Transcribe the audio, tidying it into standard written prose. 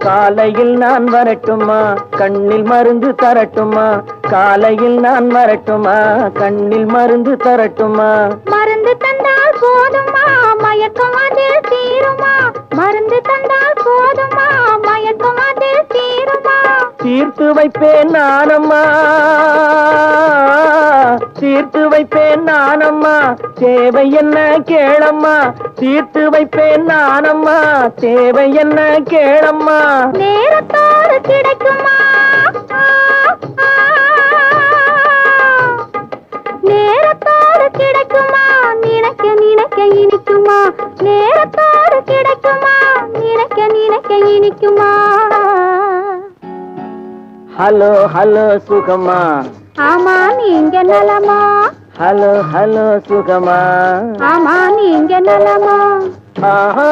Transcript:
காலையில் நான் வரட்டுமா, கண்ணில் மருந்து தரட்டுமா? காலையில் நான் வரட்டுமா, கண்ணில் மருந்து தரட்டுமா? மருந்து தந்தால் போதுமா, மயக்கம் அதில் தீருமா? மருந்து தந்தால் போதுமா, மயக்கம் அதில் தீருமா? தீர்த்து வைப்பேன் நானம்மா, தீர்த்து வைப்பேன் நானம்மா, தேவை என்ன கேளம்மா? தீர்த்து வைப்பேன் நானம்மா, தேவை என்ன கேளம்மா? நேரத்தோடு கிடைக்குமா, நேரத்தோடு கிடைக்குமா? நினைக்க நினைக்க இனிக்குமா? நேரத்தோடு கிடைக்குமா? நினைக்க நினைக்க இனிக்குமா? ஹலோ ஹலோ சுகமா, ஆமா நீங்க நலமா? ஹலோ ஹலோ சுகமா, ஆமா நீங்க நலமா? ஆஹா